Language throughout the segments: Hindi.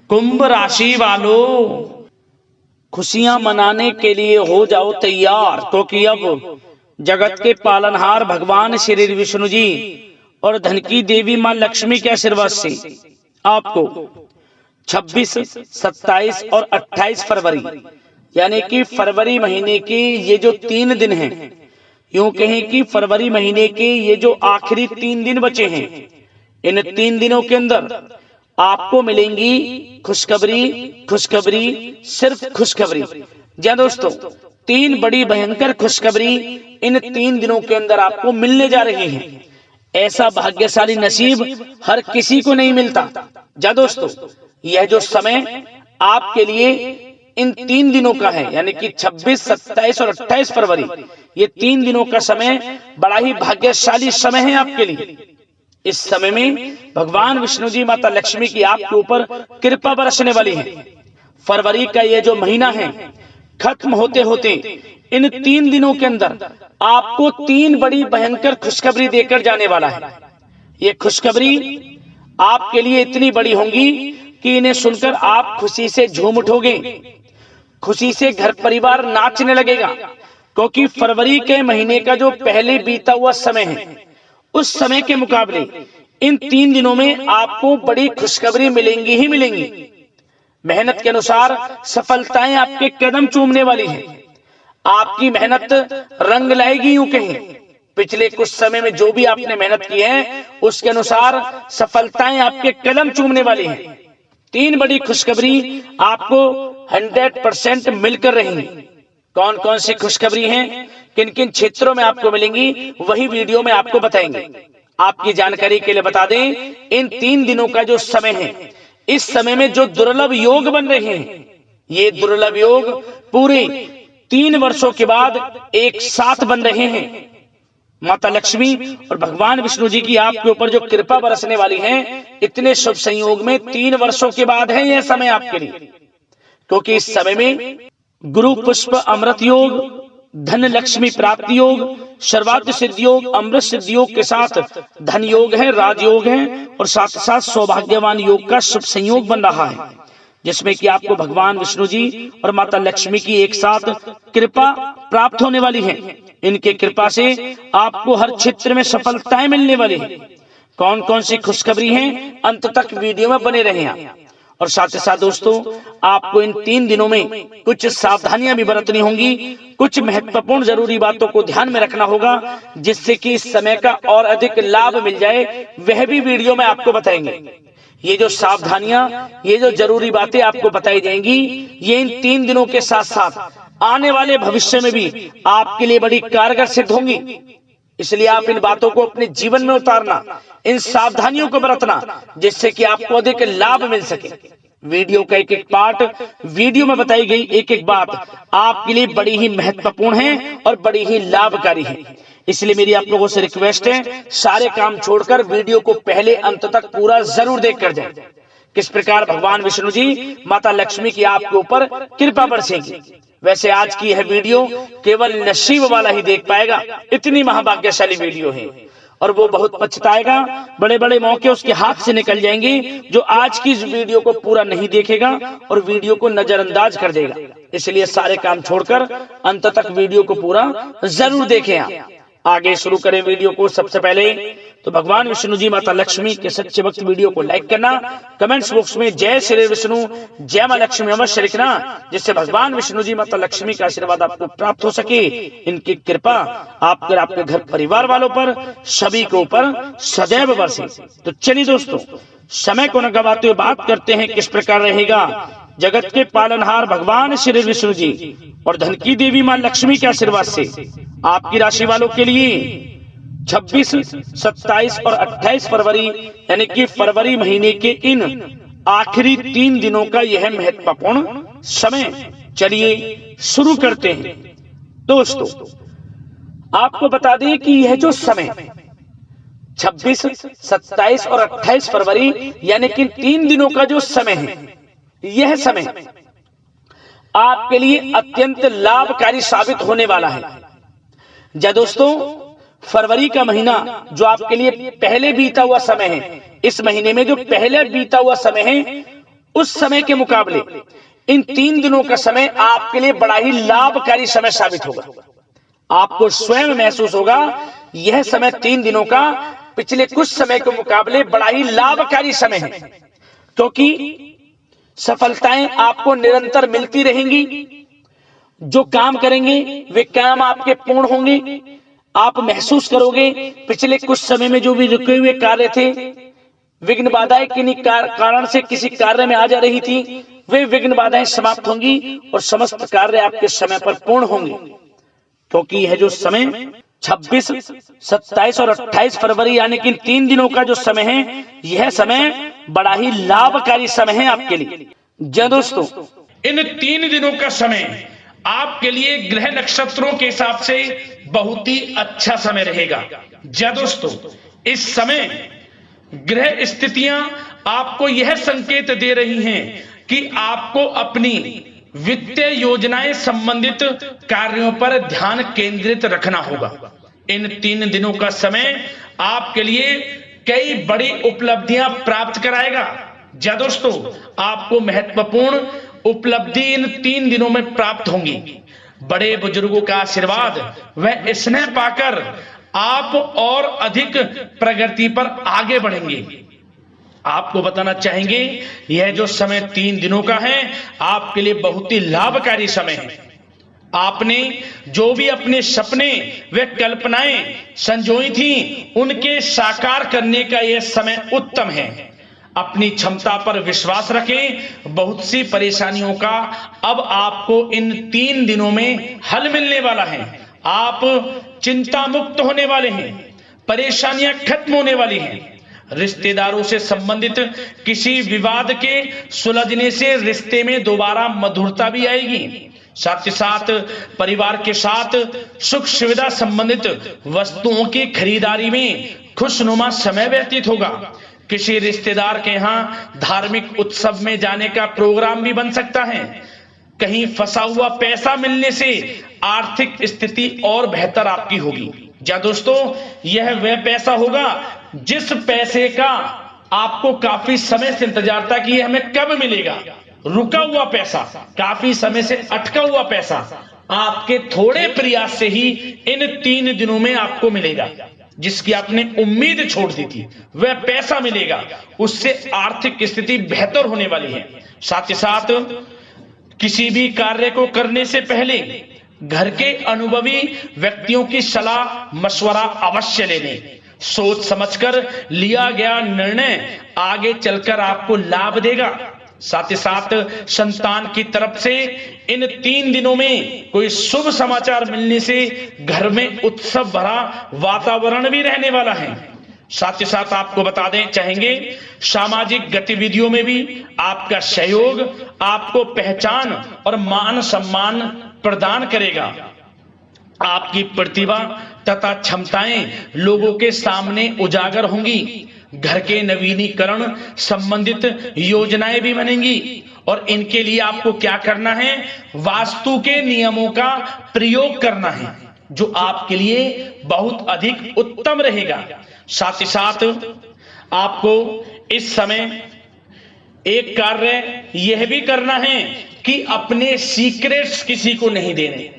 कुंभ राशि वालों, खुशियां मनाने के लिए हो जाओ तैयार, क्योंकि अब जगत के पालनहार भगवान श्री विष्णु जी और धन की देवी मां लक्ष्मी के आशीर्वाद से आपको 26, 27 और 28 फरवरी यानी कि फरवरी महीने के ये जो 3 दिन हैं, यूं कहें कि फरवरी महीने के ये जो आखिरी 3 दिन बचे हैं, इन 3 दिनों के अंदर आपको मिलेंगी खुशखबरी, खुशखबरी, सिर्फ खुशखबरी। जी दोस्तों, 3 बड़ी भयंकर खुशखबरी इन 3 दिनों के अंदर आपको मिलने जा रही है। ऐसा भाग्यशाली नसीब हर किसी को नहीं मिलता। जा दोस्तों, यह जो समय आपके लिए इन 3 दिनों का है, यानी कि 26, 27 और 28 फरवरी, ये 3 दिनों का समय बड़ा ही भाग्यशाली समय है आपके लिए। इस समय में भगवान विष्णु जी, माता लक्ष्मी की आपके ऊपर कृपा बरसने वाली है। फरवरी का ये जो महीना है खत्म होते होते इन 3 दिनों के अंदर आपको 3 बड़ी भयंकर खुशखबरी देकर जाने वाला है। ये खुशखबरी आपके लिए इतनी बड़ी होंगी कि इन्हें सुनकर आप खुशी से झूम उठोगे, खुशी से घर परिवार नाचने लगेगा, क्योंकि फरवरी के महीने का जो पहले बीता हुआ समय है, उस समय के मुकाबले इन 3 दिनों में आपको बड़ी खुशखबरी मिलेंगी ही मिलेंगी। मेहनत के अनुसार सफलताएं आपके कदम चूमने वाली है। आपकी मेहनत रंग लाएगी, यूं कहें। पिछले कुछ समय में जो भी आपने मेहनत की है, उसके अनुसार सफलताएं आपके कदम चूमने वाली है। 3 बड़ी खुशखबरी आपको 100% मिलकर रहेंगी। कौन कौन सी खुशखबरी हैं, किन किन क्षेत्रों में आपको मिलेंगी, वही वीडियो में आपको बताएंगे। आपकी जानकारी के लिए बता दें, इन 3 दिनों का जो समय है, इस समय में जो दुर्लभ योग बन रहे हैं, ये दुर्लभ योग पूरे 3 वर्षों के बाद एक साथ बन रहे हैं। माता लक्ष्मी और भगवान विष्णु जी की आपके ऊपर जो कृपा बरसने वाली है, इतने शुभ संयोग में 3 वर्षों के बाद है यह समय आपके लिए। क्योंकि इस समय में गुरु पुष्प अमृत योग, धन लक्ष्मी प्राप्ति योग, सर्वार्थ सिद्धि योग, अमृत सिद्धि योग के साथ धन योग है, राजयोग है, और साथ साथ सौभाग्यवान योग का शुभ संयोग बन रहा है, जिसमें कि आपको भगवान विष्णु जी और माता लक्ष्मी की एक साथ कृपा प्राप्त होने वाली है। इनके कृपा से आपको हर क्षेत्र में सफलताएं मिलने वाली है। कौन कौन सी खुशखबरी है, अंत तक वीडियो में बने रहें आप। और साथ ही साथ दोस्तों, आपको इन 3 दिनों में कुछ सावधानियां भी बरतनी होंगी, कुछ महत्वपूर्ण जरूरी बातों को ध्यान में रखना होगा, जिससे कि इस समय का और अधिक लाभ मिल जाए, वह भी वीडियो में आपको बताएंगे। ये जो सावधानियां, ये जो जरूरी बातें आपको बताई जाएंगी, ये इन 3 दिनों के साथ साथ आने वाले भविष्य में भी आपके लिए बड़ी कारगर सिद्ध होंगी। इसलिए आप इन बातों को अपने जीवन में उतारना, इन सावधानियों को बरतना, जिससे कि आपको अधिक लाभ मिल सके। वीडियो का एक एक पार्ट, वीडियो में बताई गई एक एक बात आपके लिए बड़ी ही महत्वपूर्ण है और बड़ी ही लाभकारी है। इसलिए मेरी आप लोगों से रिक्वेस्ट है, सारे काम छोड़कर वीडियो को पहले अंत तक पूरा जरूर देख कर जाए। किस प्रकार भगवान विष्णु जी, माता लक्ष्मी की आपके ऊपर कृपा बरसेगी। वैसे आज की यह वीडियो केवल नसीब वाला ही देख पाएगा, इतनी महाभाग्यशाली वीडियो है, और वो बहुत पछताएगा। बड़े बड़े मौके उसके हाथ से निकल जाएंगे जो आज की इस वीडियो को पूरा नहीं देखेगा और वीडियो को नजरअंदाज कर देगा। इसलिए सारे काम छोड़कर अंत तक वीडियो को पूरा जरूर देखें आप। आगे शुरू करें वीडियो को। सबसे पहले तो भगवान विष्णु जी, माता लक्ष्मी के सच्चे भक्त वीडियो को लाइक करना, कमेंट्स बॉक्स में जय श्री विष्णु, जय मां लक्ष्मी अवश्य लिखना, जिससे भगवान विष्णु जी, माता लक्ष्मी का आशीर्वाद आपको प्राप्त हो सके। इनकी कृपा आपके घर परिवार वालों पर, सभी के ऊपर सदैव बरसे। तो चलिए दोस्तों, समय को न गवाते हुए बात करते हैं किस प्रकार रहेगा जगत के पालनहार भगवान श्री विष्णु जी और धन की देवी मां लक्ष्मी के आशीर्वाद से आपकी राशि वालों के लिए 26, 27 और 28 फरवरी यानी कि फरवरी महीने के इन आखिरी 3 दिनों का यह महत्वपूर्ण समय। चलिए शुरू करते हैं। दोस्तों, आपको बता दें कि यह जो समय 26, 27 और 28 फरवरी यानी कि 3 दिनों का जो समय है, यह समय आपके लिए अत्यंत लाभकारी साबित होने वाला है। जा दोस्तों, फरवरी का महीना जो आपके लिए पहले बीता हुआ समय है, इस महीने में जो पहले बीता हुआ समय है, उस समय के मुकाबले इन 3 दिनों का समय आपके लिए बड़ा ही लाभकारी समय साबित होगा। आपको स्वयं महसूस होगा यह समय 3 दिनों का पिछले कुछ समय के मुकाबले बड़ा ही लाभकारी समय है, क्योंकि सफलताएं आपको निरंतर मिलती रहेंगी। जो काम करेंगे वे काम आपके पूर्ण होंगे। आप महसूस करोगे पिछले कुछ समय में जो भी रुके हुए कार्य थे, विघ्न बाधाएं किन्हीं कारण से किसी कार्य में आ जा रही थी, वे विघ्न बाधाएं समाप्त होंगी और समस्त कार्य आपके समय पर पूर्ण होंगे। क्योंकि यह जो समय 26, 27 और 28 फरवरी यानी कि 3 दिनों का जो समय है, यह समय बड़ा ही लाभकारी समय है आपके लिए। जी दोस्तों, इन 3 दिनों का समय आपके लिए ग्रह नक्षत्रों के हिसाब से बहुत ही अच्छा समय रहेगा। जी दोस्तों, इस समय ग्रह स्थितियां आपको यह संकेत दे रही हैं कि आपको अपनी वित्तीय योजनाएं संबंधित कार्यों पर ध्यान केंद्रित रखना होगा। इन 3 दिनों का समय आपके लिए कई बड़ी उपलब्धियां प्राप्त कराएगा। जी दोस्तों, आपको महत्वपूर्ण उपलब्धि इन 3 दिनों में प्राप्त होंगी। बड़े बुजुर्गों का आशीर्वाद व स्नेह पाकर आप और अधिक प्रगति पर आगे बढ़ेंगे। आपको बताना चाहेंगे यह जो समय 3 दिनों का है आपके लिए बहुत ही लाभकारी समय है। आपने जो भी अपने सपने व कल्पनाएं संजोई थी उनके साकार करने का यह समय उत्तम है। अपनी क्षमता पर विश्वास रखें। बहुत सी परेशानियों का अब आपको इन 3 दिनों में हल मिलने वाला है। आप चिंता मुक्त होने वाले हैं। परेशानियां खत्म होने वाली हैं। रिश्तेदारों से संबंधित किसी विवाद के सुलझने से रिश्ते में दोबारा मधुरता भी आएगी। साथ ही साथ परिवार के साथ सुख सुविधा संबंधित वस्तुओं की खरीदारी में खुशनुमा समय व्यतीत होगा। किसी रिश्तेदार के यहाँ धार्मिक उत्सव में जाने का प्रोग्राम भी बन सकता है। कहीं फंसा हुआ पैसा मिलने से आर्थिक स्थिति और बेहतर आपकी होगी। क्या दोस्तों, यह वह पैसा होगा जिस पैसे का आपको काफी समय से इंतजार था कि यह हमें कब मिलेगा। रुका हुआ पैसा, काफी समय से अटका हुआ पैसा आपके थोड़े प्रयास से ही इन 3 दिनों में आपको मिलेगा। जिसकी आपने उम्मीद छोड़ दी थी वह पैसा मिलेगा। उससे आर्थिक स्थिति बेहतर होने वाली है। साथ ही साथ किसी भी कार्य को करने से पहले घर के अनुभवी व्यक्तियों की सलाह मशवरा अवश्य लेने। सोच समझकर लिया गया निर्णय आगे चलकर आपको लाभ देगा। साथ ही साथ संतान की तरफ से इन 3 दिनों में कोई शुभ समाचार मिलने से घर में उत्सव भरा वातावरण भी रहने वाला है। साथ ही साथ आपको बता दें चाहेंगे सामाजिक गतिविधियों में भी आपका सहयोग आपको पहचान और मान सम्मान प्रदान करेगा। आपकी प्रतिभा तथा क्षमताएं लोगों के सामने उजागर होंगी। घर के नवीनीकरण संबंधित योजनाएं भी बनेंगी और इनके लिए आपको क्या करना है, वास्तु के नियमों का प्रयोग करना है जो आपके लिए बहुत अधिक उत्तम रहेगा। साथ ही साथ आपको इस समय एक कार्य यह भी करना है कि अपने सीक्रेट्स किसी को नहीं देने।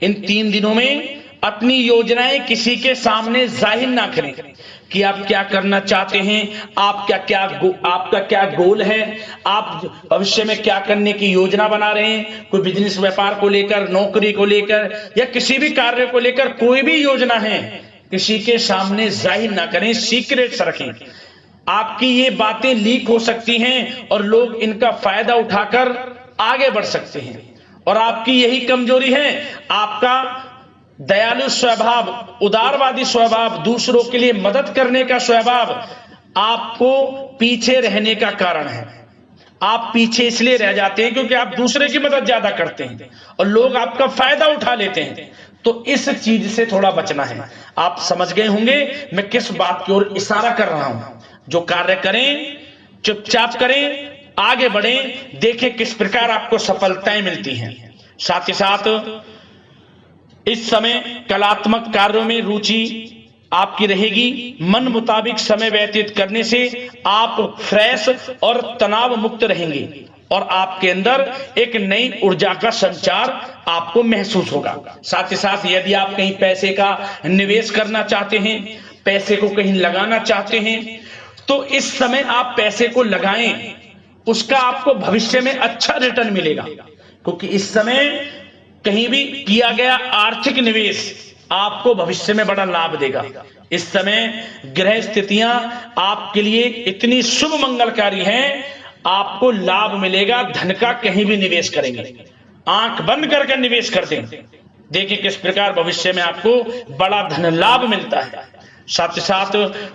इन 3 दिनों में अपनी योजनाएं किसी के सामने जाहिर ना करें कि आप क्या करना चाहते हैं, आपका क्या गोल है, आप भविष्य में क्या करने की योजना बना रहे हैं। कोई बिजनेस व्यापार को लेकर, नौकरी को लेकर या किसी भी कार्य को लेकर कोई भी योजना है किसी के सामने जाहिर ना करें, सीक्रेट्स रखें। आपकी ये बातें लीक हो सकती हैं और लोग इनका फायदा उठाकर आगे बढ़ सकते हैं। और आपकी यही कमजोरी है, आपका दयालु स्वभाव, उदारवादी स्वभाव, दूसरों के लिए मदद करने का स्वभाव आपको पीछे रहने का कारण है। आप पीछे इसलिए रह जाते हैं क्योंकि आप दूसरे की मदद ज्यादा करते हैं और लोग आपका फायदा उठा लेते हैं। तो इस चीज से थोड़ा बचना है। आप समझ गए होंगे मैं किस बात की ओर इशारा कर रहा हूं। जो कार्य करें चुपचाप करें, आगे बढ़ें, देखें किस प्रकार आपको सफलताएं मिलती हैं। साथ ही साथ इस समय कलात्मक कार्यों में रुचि आपकी रहेगी। मन मुताबिक समय व्यतीत करने से आप फ्रेश और तनाव मुक्त रहेंगे और आपके अंदर एक नई ऊर्जा का संचार आपको महसूस होगा। साथ ही साथ यदि आप कहीं पैसे का निवेश करना चाहते हैं, पैसे को कहीं लगाना चाहते हैं, तो इस समय आप पैसे को लगाएं, उसका आपको भविष्य में अच्छा रिटर्न मिलेगा। क्योंकि इस समय कहीं भी किया गया आर्थिक निवेश आपको भविष्य में बड़ा लाभ देगा। इस समय ग्रह स्थितियां आपके लिए इतनी शुभ मंगलकारी हैं, आपको लाभ मिलेगा। धन का कहीं भी निवेश करेंगे, आंख बंद करके निवेश कर दें, देखिए किस प्रकार भविष्य में आपको बड़ा धन लाभ मिलता है। साथ ही साथ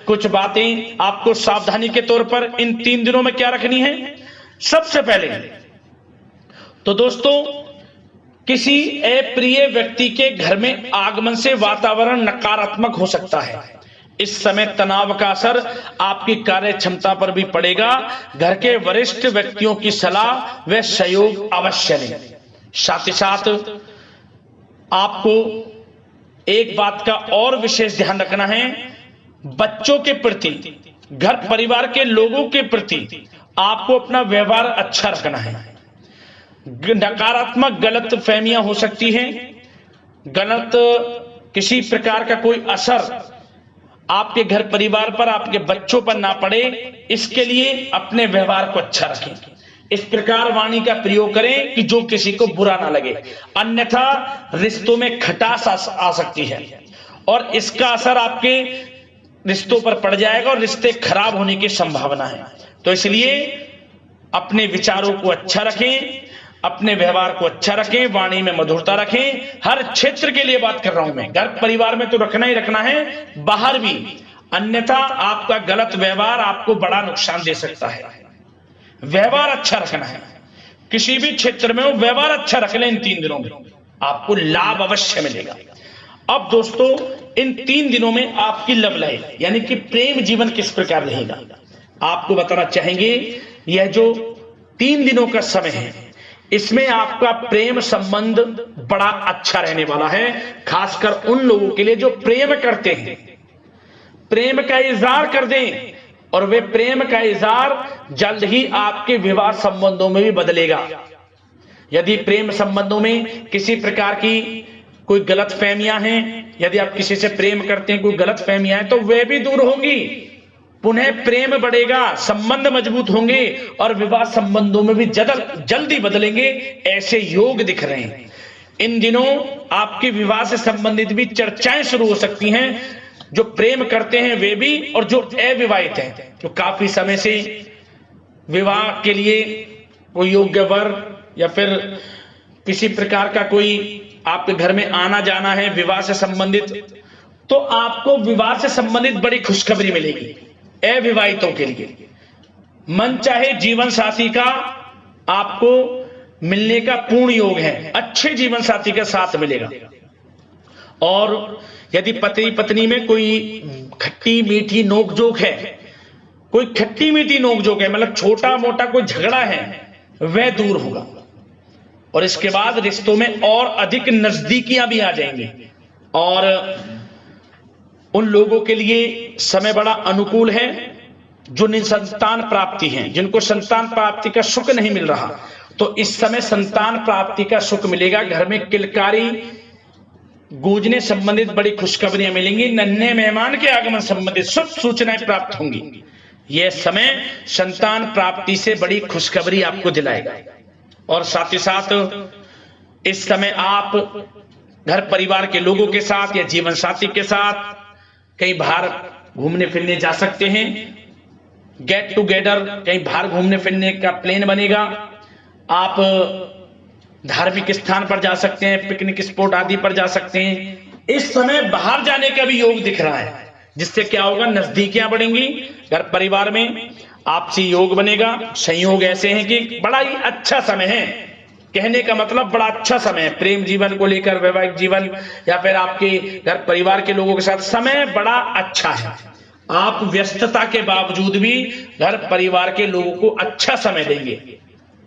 कुछ बातें आपको सावधानी के तौर पर इन 3 दिनों में क्या रखनी है। सबसे पहले तो दोस्तों, किसी अप्रिय व्यक्ति के घर में आगमन से वातावरण नकारात्मक हो सकता है। इस समय तनाव का असर आपकी कार्य क्षमता पर भी पड़ेगा। घर के वरिष्ठ व्यक्तियों की सलाह व सहयोग अवश्य लें। साथ ही साथ आपको एक बात का और विशेष ध्यान रखना है, बच्चों के प्रति, घर परिवार के लोगों के प्रति आपको अपना व्यवहार अच्छा रखना है। नकारात्मक गलत फहमियां हो सकती हैं, गलत किसी प्रकार का कोई असर आपके घर परिवार पर, आपके बच्चों पर ना पड़े, इसके लिए अपने व्यवहार को अच्छा रखें। इस प्रकार वाणी का प्रयोग करें कि जो किसी को बुरा ना लगे, अन्यथा रिश्तों में खटास आ सकती है और इसका असर आपके रिश्तों पर पड़ जाएगा और रिश्ते खराब होने की संभावना है। तो इसलिए अपने विचारों को अच्छा रखें, अपने व्यवहार को अच्छा रखें, वाणी में मधुरता रखें। हर क्षेत्र के लिए बात कर रहा हूं मैं, घर परिवार में तो रखना ही रखना है, बाहर भी, अन्यथा आपका गलत व्यवहार आपको बड़ा नुकसान दे सकता है। व्यवहार अच्छा रखना है, किसी भी क्षेत्र में हो व्यवहार अच्छा रख लें। इन 3 दिनों में आपको लाभ अवश्य मिलेगा। अब दोस्तों, इन 3 दिनों में आपकी लव लाइफ यानी कि प्रेम जीवन किस प्रकार रहेगा, आपको बताना चाहेंगे। यह जो 3 दिनों का समय है, इसमें आपका प्रेम संबंध बड़ा अच्छा रहने वाला है। खासकर उन लोगों के लिए जो प्रेम करते हैं, प्रेम का इजहार कर दें और वे प्रेम का इजहार जल्द ही आपके विवाह संबंधों में भी बदलेगा। यदि प्रेम संबंधों में किसी प्रकार की कोई गलत फहमियां हैं, यदि आप किसी से प्रेम करते हैं, कोई गलत फहमियां हैं, तो वे भी दूर होंगी, पुनः प्रेम बढ़ेगा, संबंध मजबूत होंगे और विवाह संबंधों में भी जल्दी बदलेंगे। ऐसे योग दिख रहे हैं। इन दिनों आपके विवाह से संबंधित भी चर्चाएं शुरू हो सकती हैं। जो प्रेम करते हैं वे भी और जो अविवाहित हैं, जो काफी समय से विवाह के लिए कोई योग्य वर या फिर किसी प्रकार का कोई आपके घर में आना जाना है विवाह से संबंधित, तो आपको विवाह से संबंधित बड़ी खुशखबरी मिलेगी। अविवाहितों के लिए मन चाहे जीवन साथी का आपको मिलने का पूर्ण योग है, अच्छे जीवन साथी के साथ मिलेगा। और यदि पति पत्नी में कोई खट्टी मीठी नोकझोंक है, कोई खट्टी मीठी नोकझोंक है, मतलब छोटा मोटा कोई झगड़ा है, वह दूर होगा और इसके बाद रिश्तों में और अधिक नजदीकियां भी आ जाएंगी। और उन लोगों के लिए समय बड़ा अनुकूल है जो निसंतान प्राप्ति है, जिनको संतान प्राप्ति का सुख नहीं मिल रहा, तो इस समय संतान प्राप्ति का सुख मिलेगा। घर में किलकारी गूंजने संबंधित बड़ी खुशखबरियां मिलेंगी। नन्हे मेहमान के आगमन संबंधित शुभ सूचनाएं प्राप्त होंगी। यह समय संतान प्राप्ति से बड़ी खुशखबरी आपको दिलाएगा। और साथ ही साथ इस समय आप घर परिवार के लोगों के साथ या जीवन साथी के साथ कहीं बाहर घूमने फिरने जा सकते हैं। गेट टुगेदर, कहीं बाहर घूमने फिरने का प्लान बनेगा। आप धार्मिक स्थान पर जा सकते हैं, पिकनिक स्पॉट आदि पर जा सकते हैं। इस समय बाहर जाने का भी योग दिख रहा है, जिससे क्या होगा, नजदीकियां बढ़ेंगी, घर परिवार में आपसी योग बनेगा। संयोग ऐसे हैं कि बड़ा ही अच्छा समय है। कहने का मतलब बड़ा अच्छा समय है प्रेम जीवन को लेकर, वैवाहिक जीवन या फिर आपके घर परिवार के लोगों के साथ समय बड़ा अच्छा है। आप व्यस्तता के बावजूद भी घर परिवार के लोगों को अच्छा समय देंगे,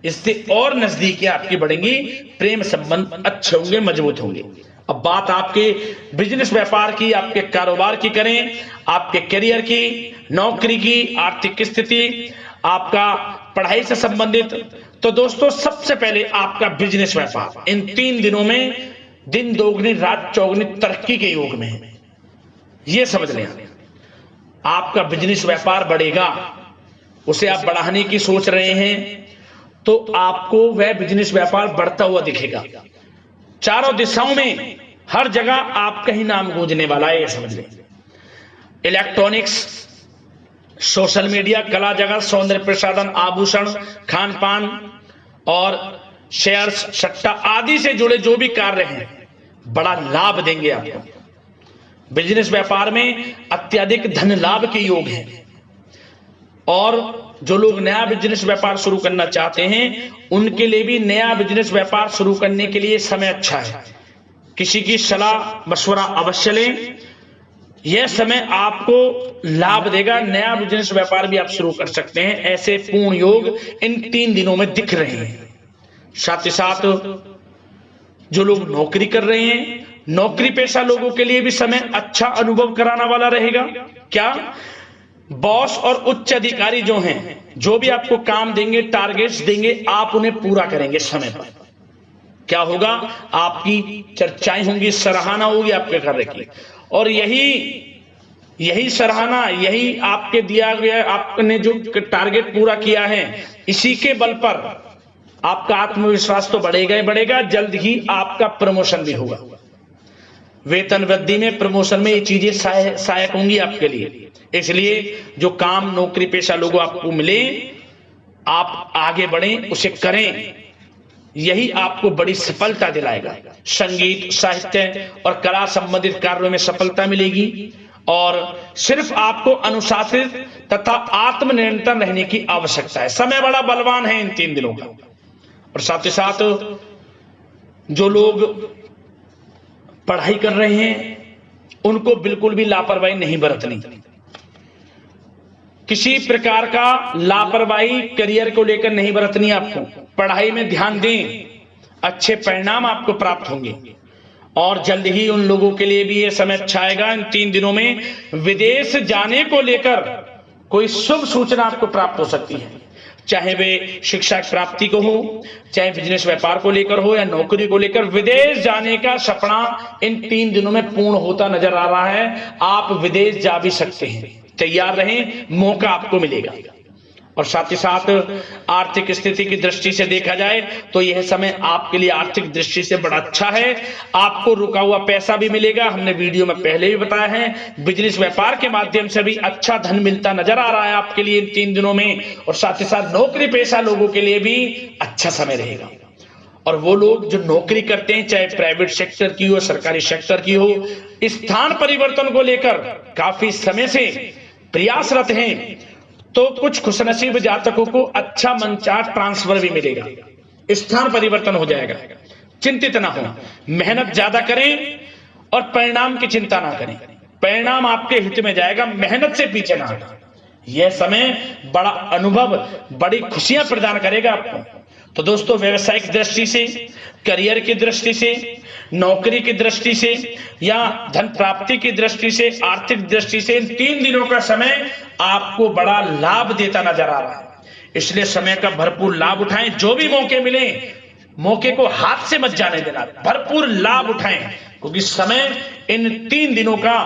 इससे और नजदीकियां आपकी बढ़ेंगी, प्रेम संबंध अच्छे होंगे, मजबूत होंगे। अब बात आपके बिजनेस व्यापार की, आपके कारोबार की करें, आपके करियर की, नौकरी की, आर्थिक स्थिति, आपका पढ़ाई से संबंधित, तो दोस्तों सबसे पहले आपका बिजनेस व्यापार इन 3 दिनों में दिन दोगुनी रात चौगुनी तरक्की के योग में है। यह समझ लें, आपका बिजनेस व्यापार बढ़ेगा, उसे आप बढ़ाने की सोच रहे हैं तो आपको वह बिजनेस व्यापार बढ़ता हुआ दिखेगा। चारों दिशाओं में हर जगह आपका ही नाम गूंजने वाला है, यह समझ लें। इलेक्ट्रॉनिक्स, सोशल मीडिया, कला जगत, सौंदर्य प्रसाधन, आभूषण, खान पान और शेयर्स, सट्टा आदि से जुड़े जो भी कार्य हैं बड़ा लाभ देंगे आपको। बिजनेस व्यापार में अत्यधिक धन लाभ के योग हैं और जो लोग नया बिजनेस व्यापार शुरू करना चाहते हैं उनके लिए भी नया बिजनेस व्यापार शुरू करने के लिए समय अच्छा है। किसी की सलाह मशवरा अवश्य लें, यह समय आपको लाभ देगा। नया बिजनेस व्यापार भी आप शुरू कर सकते हैं, ऐसे पूर्ण योग इन 3 दिनों में दिख रहे हैं। साथ ही साथ जो लोग नौकरी कर रहे हैं, नौकरी पेशा लोगों के लिए भी समय अच्छा अनुभव कराने वाला रहेगा। क्या बॉस और उच्च अधिकारी जो हैं, जो भी आपको काम देंगे, टारगेट्स देंगे, आप उन्हें पूरा करेंगे समय पर। क्या होगा, आपकी चर्चाएं होंगी, सराहना होगी आपके कार्य की, और यही सराहना, यही आपके दिया गया, आपने जो टारगेट पूरा किया है, इसी के बल पर आपका आत्मविश्वास तो बढ़ेगा ही बढ़ेगा। जल्द ही आपका प्रमोशन भी होगा। वेतन वृद्धि में, प्रमोशन में ये चीजें सहायक होंगी आपके लिए। इसलिए जो काम नौकरी पेशा लोगों आपको मिले, आप आगे बढ़ें, उसे करें, यही आपको बड़ी सफलता दिलाएगा। संगीत, साहित्य और कला संबंधित कार्यों में सफलता मिलेगी और सिर्फ आपको अनुशासित तथा आत्मनियंत्रण रहने की आवश्यकता है। समय बड़ा बलवान है इन 3 दिनों का। और साथ ही साथ जो लोग पढ़ाई कर रहे हैं उनको बिल्कुल भी लापरवाही नहीं बरतनी। किसी प्रकार का लापरवाही करियर को लेकर नहीं बरतनी। आपको पढ़ाई में ध्यान दें, अच्छे परिणाम आपको प्राप्त होंगे। और जल्द ही उन लोगों के लिए भी यह समय अच्छा आएगा, इन 3 दिनों में विदेश जाने को लेकर कोई शुभ सूचना आपको प्राप्त हो सकती है। चाहे वे शिक्षा प्राप्ति को हो, चाहे बिजनेस व्यापार को लेकर हो या नौकरी को लेकर, विदेश जाने का सपना इन 3 दिनों में पूर्ण होता नजर आ रहा है। आप विदेश जा भी सकते हैं, तैयार रहें, मौका आपको मिलेगा। और साथ ही साथ आर्थिक स्थिति की दृष्टि से देखा जाए तो यह समय आपके लिए आर्थिक दृष्टि से बड़ा अच्छा है। आपको रुका हुआ पैसा भी मिलेगा, हमने वीडियो में पहले भी बताया है। बिजनेस व्यापार के माध्यम से भी अच्छा धन मिलता नजर आ रहा है आपके लिए इन 3 दिनों में। और साथ ही साथ नौकरी पेशा लोगों के लिए भी अच्छा समय रहेगा। और वो लोग जो नौकरी करते हैं, चाहे प्राइवेट सेक्टर की हो, सरकारी सेक्टर की हो, स्थान परिवर्तन को लेकर काफी समय से प्रयासरत हैं, तो कुछ खुशनसीब जातकों को अच्छा मनचाहा ट्रांसफर भी मिलेगा, स्थान परिवर्तन हो जाएगा। चिंतित ना हो, मेहनत ज्यादा करें और परिणाम की चिंता ना करें। परिणाम आपके हित में जाएगा, मेहनत से पीछे ना हटें। यह समय बड़ा अनुभव, बड़ी खुशियां प्रदान करेगा आपको। तो दोस्तों, व्यवसायिक दृष्टि से, करियर की दृष्टि से, नौकरी की दृष्टि से या धन प्राप्ति की दृष्टि से, आर्थिक दृष्टि से, इन 3 दिनों का समय आपको बड़ा लाभ देता नजर आ रहा है। इसलिए समय का भरपूर लाभ उठाएं। जो भी मौके मिले, मौके को हाथ से मत जाने देना, भरपूर लाभ उठाएं, क्योंकि समय इन 3 दिनों का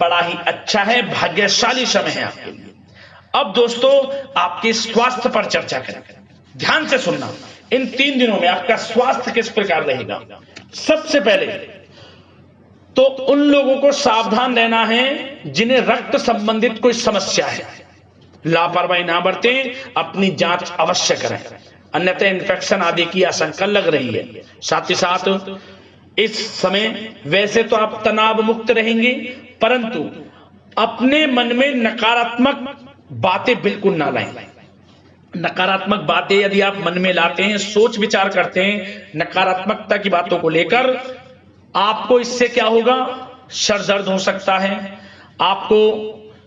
बड़ा ही अच्छा है, भाग्यशाली समय है आपके लिए। अब दोस्तों, आपके स्वास्थ्य पर चर्चा करें। ध्यान से सुनना, इन 3 दिनों में आपका स्वास्थ्य किस प्रकार रहेगा। सबसे पहले तो उन लोगों को सावधान रहना है जिन्हें रक्त संबंधित कोई समस्या है। लापरवाही ना बरतें, अपनी जांच अवश्य करें, अन्यथा इन्फेक्शन आदि की आशंका लग रही है। साथ ही साथ इस समय वैसे तो आप तनाव मुक्त रहेंगे, परंतु अपने मन में नकारात्मक बातें बिल्कुल ना लाएं। नकारात्मक बातें यदि आप मन में लाते हैं, सोच विचार करते हैं नकारात्मकता की बातों को लेकर, आपको इससे क्या होगा, सर दर्द हो सकता है, आपको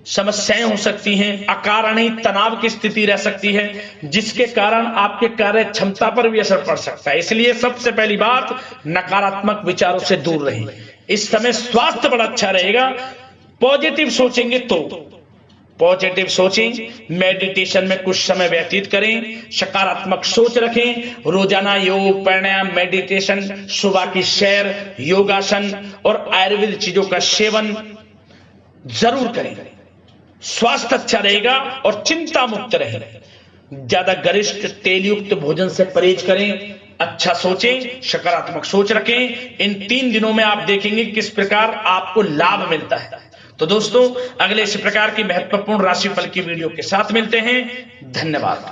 समस्याएं हो सकती हैं, अकारणीय तनाव की स्थिति रह सकती है, जिसके कारण आपके कार्य क्षमता पर भी असर पड़ सकता है। इसलिए सबसे पहली बात, नकारात्मक विचारों से दूर रहें। इस समय स्वास्थ्य बड़ा अच्छा रहेगा। पॉजिटिव सोचेंगे तो पॉजिटिव सोचें, मेडिटेशन में कुछ समय व्यतीत करें, सकारात्मक सोच रखें, रोजाना योग, प्राणायाम, मेडिटेशन, सुबह की सैर, योगासन और आयुर्वेदिक चीजों का सेवन जरूर करें। स्वास्थ्य अच्छा रहेगा और चिंता मुक्त रहें। ज्यादा गरिष्ठ तेलयुक्त भोजन से परहेज करें, अच्छा सोचें, सकारात्मक सोच रखें। इन 3 दिनों में आप देखेंगे किस प्रकार आपको लाभ मिलता है। तो दोस्तों, अगले इस प्रकार की महत्वपूर्ण राशिफल की वीडियो के साथ मिलते हैं। धन्यवाद।